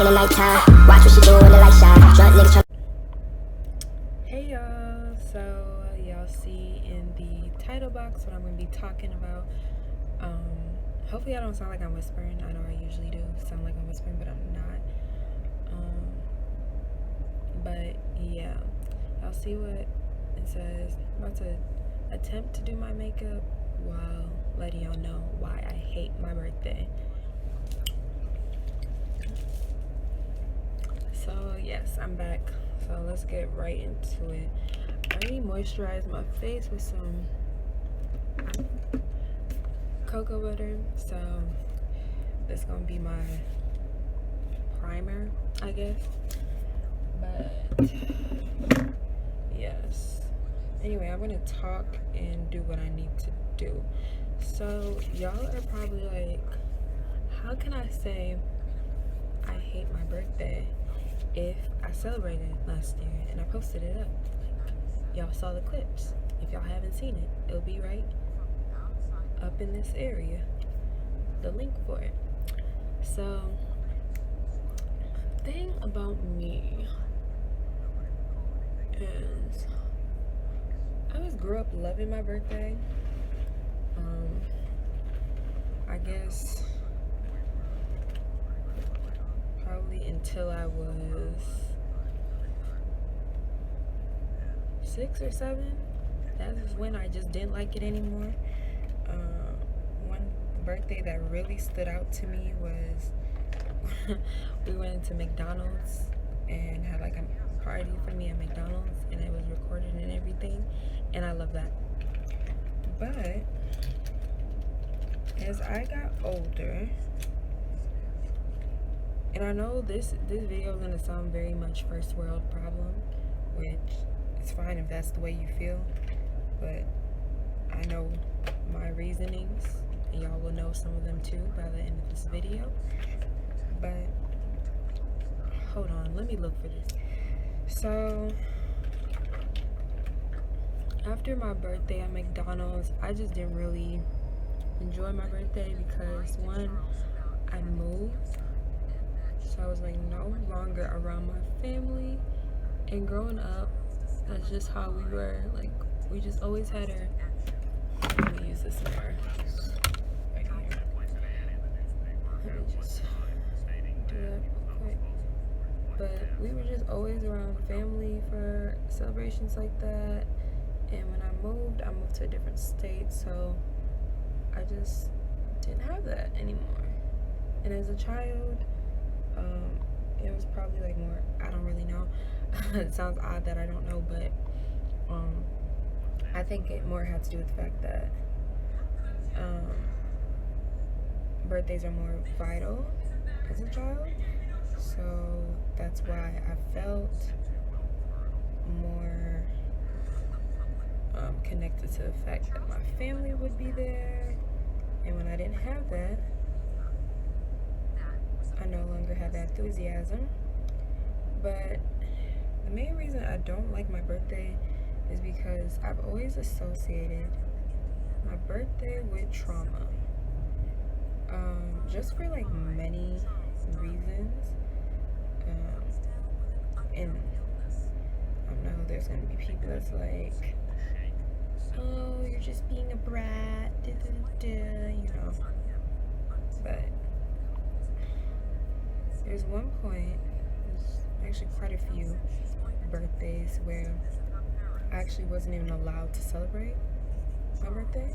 in the nighttime. Watch what she do when the light shine. Drunk niggas try. Hey y'all, so y'all see in the title box what I'm going to be talking about. Hopefully I don't sound like I'm whispering. I know I usually do sound like I'm whispering, but I'm not. But yeah, y'all see what it says. I'm about to attempt to do my makeup while letting y'all know why I hate my birthday. So yes, I'm back. So let's get right into it. I already moisturized my face with some cocoa butter, so that's gonna be my primer, I guess. But yes, anyway, I'm gonna talk and do what I need to do. So y'all are probably like, how can I say I hate my birthday if I celebrated last year and I posted it up? Like, y'all saw the clips. If y'all haven't seen it, it'll be right up in this area, the link for it. So thing about me is I just grew up loving my birthday. I guess probably until I was 6 or 7. That is when I just didn't like it anymore. One birthday that really stood out to me was we went into McDonald's and had like a party for me at McDonald's, and it was recorded and everything, and I love that. But as I got older, and I know this video is gonna sound very much first world problem, which is fine if that's the way you feel, but I know my reasonings, and y'all will know some of them too by the end of this video. But hold on, let me look for this. So after my birthday at McDonald's, I just didn't really enjoy my birthday because, one, I moved, so I was like no longer around my family. And growing up, that's just how we were. Like, we just always had our, let me use this more right here. Let me just do that real quick. But we were just always around family for celebrations like that. And when I moved to a different state, so I just didn't have that anymore. And as a child, it was probably like more, I don't really know. It sounds odd that I don't know, but I think it more had to do with the fact that birthdays are more vital as a child. So that's why I felt more connected to the fact that my family would be there. And when I didn't have that, I no longer had that enthusiasm. But the main reason I don't like my birthday is because I've always associated my birthday with trauma. Just for like many reasons. And I know there's gonna be people that's like, oh, you're just being a brat, you know. But there's one point, there's actually quite a few birthdays where I actually wasn't even allowed to celebrate my birthday.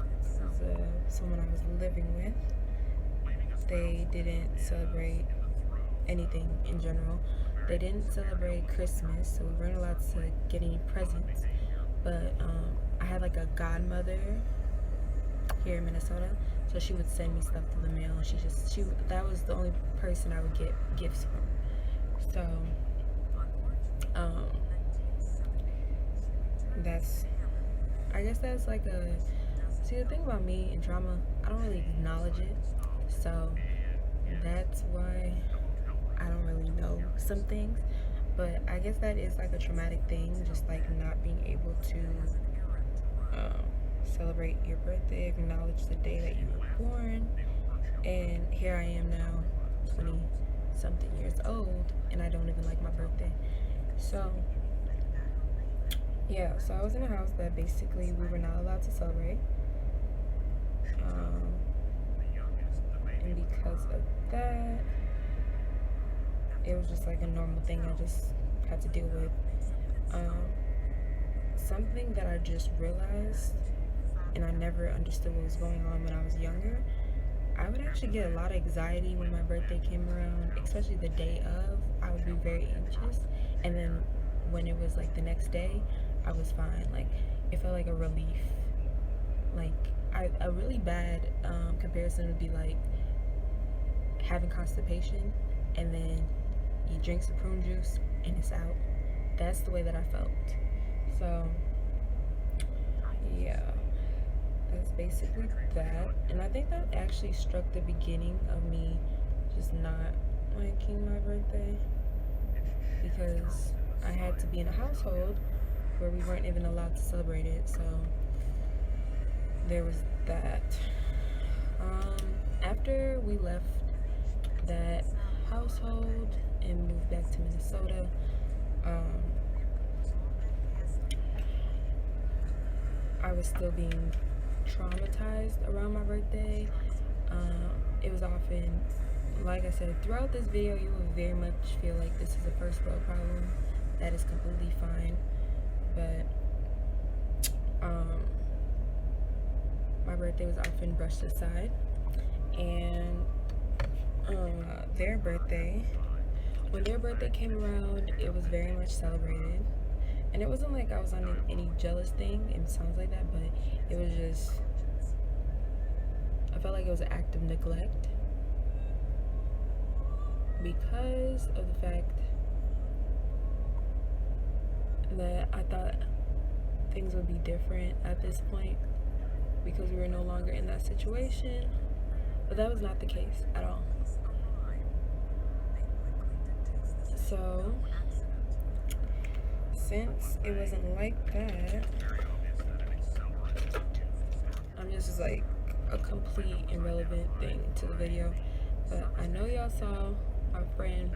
Because someone I was living with, they didn't celebrate anything in general. They didn't celebrate Christmas, so we weren't allowed to get any presents. But I had like a godmother here in Minnesota, so she would send me stuff to the mail. That was the only person I would get gifts from. So I guess that's like see, the thing about me and trauma, I don't really acknowledge it, so that's why I don't really know some things. But I guess that is like a traumatic thing, just like not being able to celebrate your birthday, acknowledge the day that you were born. And here I am now, something years old, and I don't even like my birthday. So yeah, so I was in a house that basically we were not allowed to celebrate, and because of that, it was just like a normal thing I just had to deal with. Something that I just realized, and I never understood what was going on when I was younger, I would actually get a lot of anxiety when my birthday came around, especially the day of. I would be very anxious, and then when it was like the next day, I was fine. Like, it felt like a relief. Like, a really bad comparison would be like having constipation, and then you drink some prune juice and it's out. That's the way that I felt. So yeah, that's basically that. And I think that actually struck the beginning of me just not liking my birthday, because I had to be in a household where we weren't even allowed to celebrate it. So there was that. After we left that household and moved back to Minnesota, I was still being traumatized around my birthday. It was often, like I said, throughout this video, you will very much feel like this is a first world problem. That is completely fine. But my birthday was often brushed aside. And when their birthday came around, it was very much celebrated. And it wasn't like I was on any jealous thing, and it sounds like that, but it was just, I felt like it was an act of neglect because of the fact that I thought things would be different at this point because we were no longer in that situation. But that was not the case at all. So since it wasn't like that, this is like a complete irrelevant thing to the video, but I know y'all saw my friend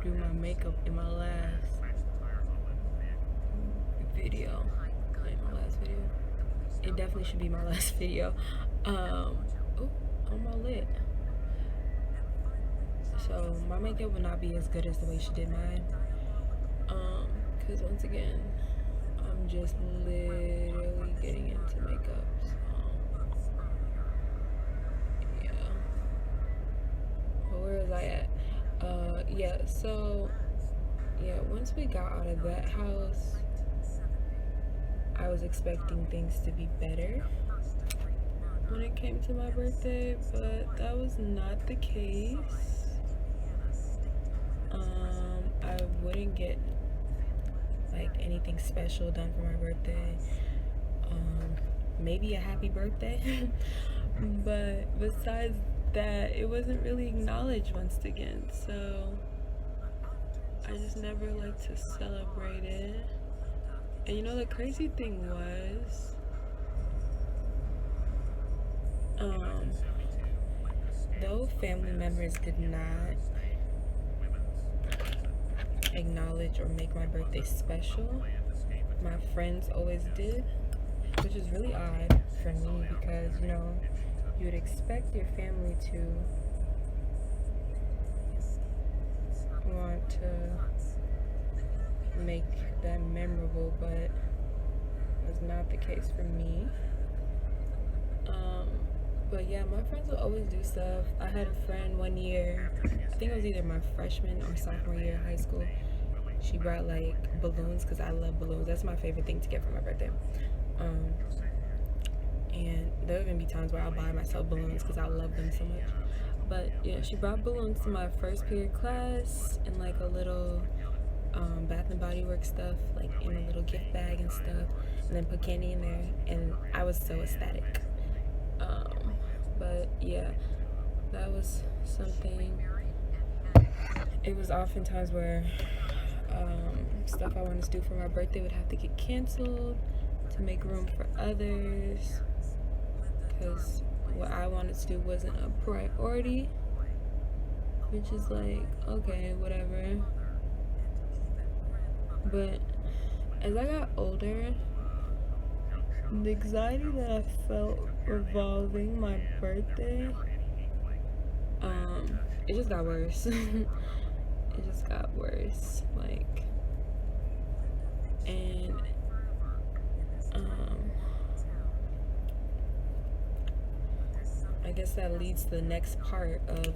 do my makeup in my last video. It definitely should be my last video. On my lip. So my makeup will not be as good as the way she did mine. Cause once again, I'm just literally getting into makeup. So yeah. But where was I at? Once we got out of that house, I was expecting things to be better when it came to my birthday, but that was not the case. I wouldn't get like anything special done for my birthday. Maybe a happy birthday, but besides that, it wasn't really acknowledged once again. So I just never liked to celebrate it. And you know, the crazy thing was, though family members did not acknowledge or make my birthday special, my friends always did, which is really odd for me because, you know, you would expect your family to want to make that memorable, but that's not the case for me. But yeah, my friends would always do stuff. I had a friend one year, I think it was either my freshman or sophomore year of high school. She brought like balloons, because I love balloons. That's my favorite thing to get for my birthday. And there would even be times where I'll buy myself balloons because I love them so much. But yeah, she brought balloons to my first period class and like a little Bath and Body Works stuff, like in a little gift bag and stuff, and then put candy in there, and I was so ecstatic. But yeah, that was something. It was oftentimes where stuff I wanted to do for my birthday would have to get canceled to make room for others, because what I wanted to do wasn't a priority. which is like, okay, whatever. But as I got older, the anxiety that I felt revolving my birthday, it just got worse. It just got worse. Like, and I guess that leads to the next part of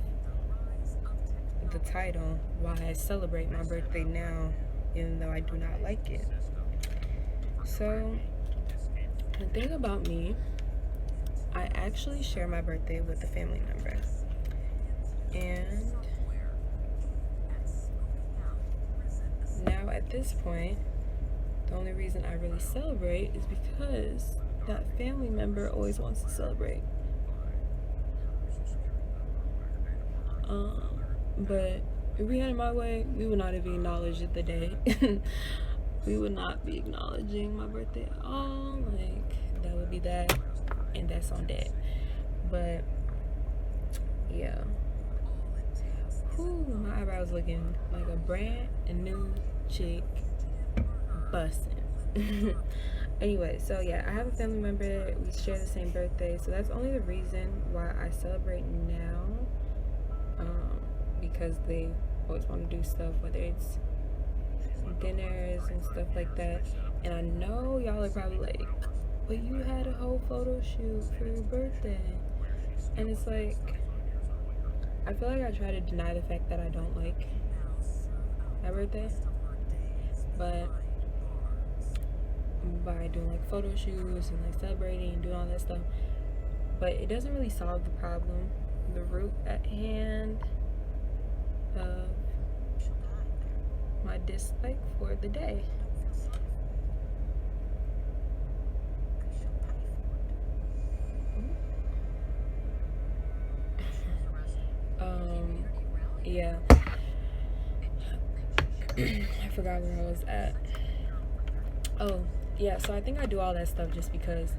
the title, why I celebrate my birthday now, even though I do not like it. So, the thing about me, I actually share my birthday with a family member. And now at this point, the only reason I really celebrate is because that family member always wants to celebrate. But if we had it my way, we would not have acknowledged the day. We would not be acknowledging my birthday at all. Like, that would be that, and that's on that. But yeah, my eyebrows looking like a brand new chick busting. Anyway, so yeah, I have a family member. We share the same birthday, so that's only the reason why I celebrate now. Because they always want to do stuff, whether it's dinners and stuff like that. And I know y'all are probably like, but you had a whole photo shoot for your birthday. And it's like, I feel like I try to deny the fact that I don't like my birthday, but by doing like photo shoots and like celebrating and doing all that stuff, but it doesn't really solve the problem, the root at hand of my dislike for the day. Yeah. I forgot where I was at. Oh, yeah, so I think I do all that stuff just because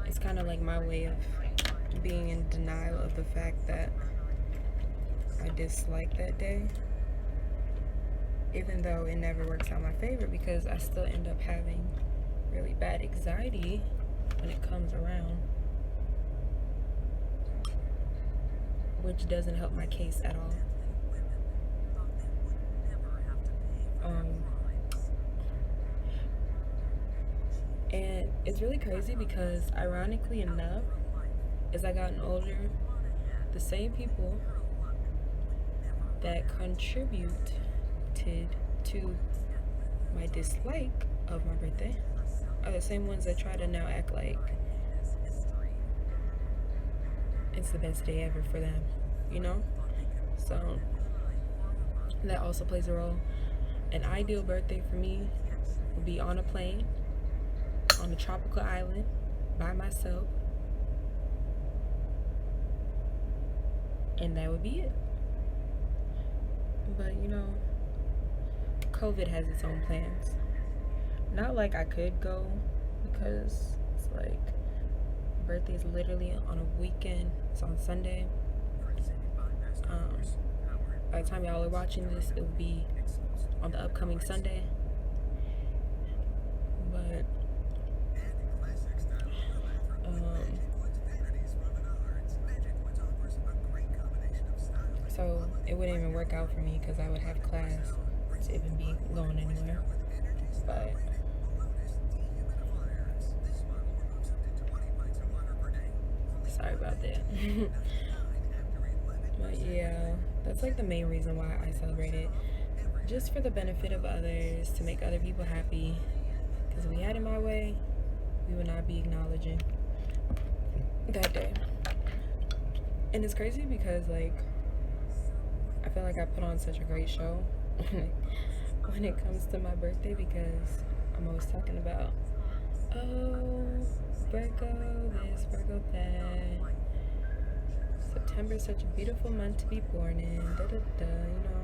it's kind of like my way of being in denial of the fact that I dislike that day, even though it never works out in my favor, because I still end up having really bad anxiety when it comes around, which doesn't help my case at all. And it's really crazy because, ironically enough, as I gotten older, the same people that contributed to my dislike of my birthday are the same ones that try to now act like it's the best day ever for them, you know? So that also plays a role. An ideal birthday for me would be on a plane, on a tropical island, by myself, and that would be it. But, you know, COVID has its own plans. Not like I could go, because it's like, birthday is literally on a weekend. It's on Sunday. By the time y'all are watching this, it will be on the upcoming Sunday. But so it wouldn't even work out for me because I would have class to even be going anywhere. But sorry about that. But yeah, that's like the main reason why I celebrate it. Just for the benefit of others, to make other people happy. Because if we had it my way, we would not be acknowledging that day. And it's crazy because, like, I feel like I put on such a great show when it comes to my birthday, because I'm always talking about, oh, Virgo this, Virgo that. September is such a beautiful month to be born in, you know.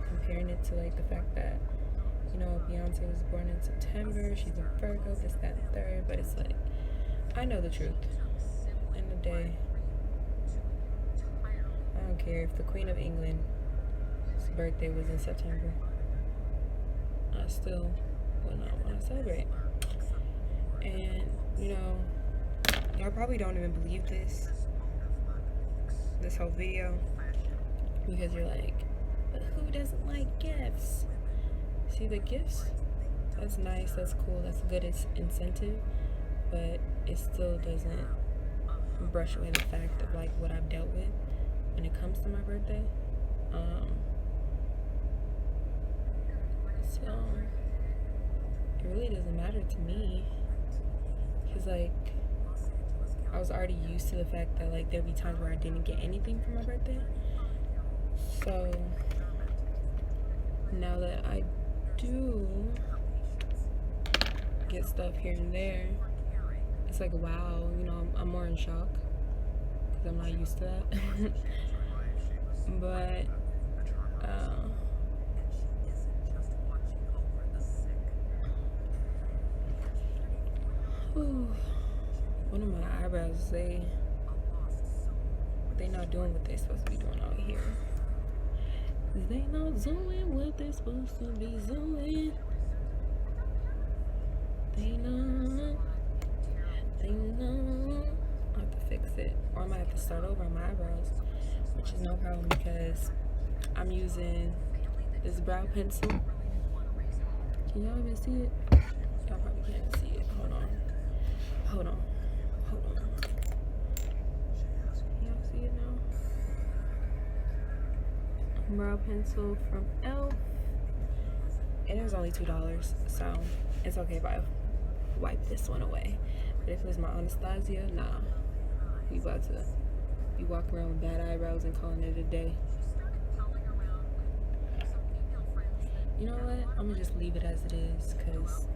Comparing it to, like, the fact that, you know, Beyonce was born in September, she's a Virgo, this, that, and third, but it's like, I know the truth. End of the day, I don't care if the Queen of England's birthday was in September. I still would not want to celebrate. And, you know, y'all probably don't even believe this whole video, because you're like, but who doesn't like gifts? See, the gifts, that's nice, that's cool, that's a good incentive, but it still doesn't brush away the fact of like what I've dealt with when it comes to my birthday. So it really doesn't matter to me, because like I was already used to the fact that like there'd be times where I didn't get anything for my birthday. So now that I do get stuff here and there, it's like, wow, you know, I'm more in shock because I'm not used to that. But one of my eyebrows, they not doing what they supposed to be doing out here. They not doing what they supposed to be doing. They know. I have to fix it, or I might have to start over on my eyebrows, which is no problem because I'm using this brow pencil. Can y'all even see it? Y'all probably can't see it. Hold on. Y'all see it now? Brow pencil from Elf. And it was only $2, so it's okay if I wipe this one away. But if it was my Anastasia, nah. We about to be walking around with bad eyebrows and calling it a day. You know what? I'm gonna just leave it as it is, because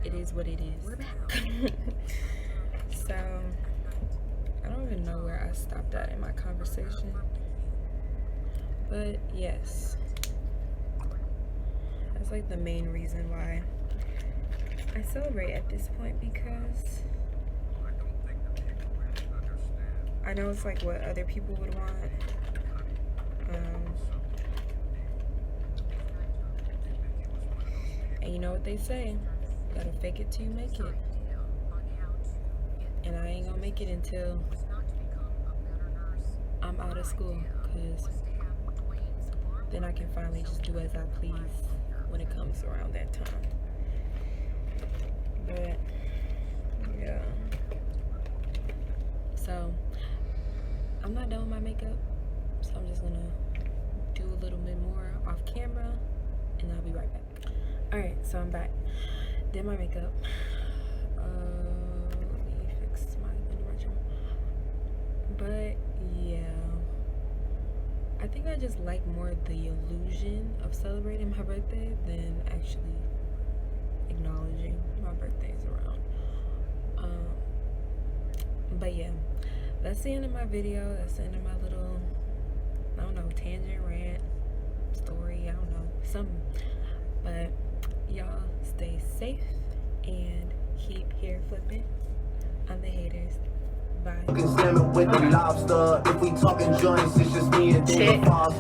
it is what it is. We're back. So, I don't even know where I stopped at in my conversation. But yes, that's like the main reason why I celebrate at this point, because I know it's like what other people would want. And you know what they say, you gotta fake it till you make it. And I ain't gonna make it until I'm out of school, because then I can finally just do as I please when it comes around that time. But yeah, so I'm not done with my makeup, so I'm just gonna do a little bit more off camera and I'll be right back. Alright, so I'm back. Did my makeup. Let me fix my underbrush. But yeah, I think I just like more the illusion of celebrating my birthday than actually acknowledging my birthday's around. But yeah, that's the end of my video. That's the end of my little, I don't know, tangent, rant, story, I don't know, something. But y'all stay safe and keep hair flipping on the haters. Bye. With the lobster. If we talking joints, it's just me and Talk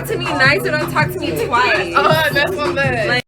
to me nice or don't talk to me twice. Oh, that's my bad.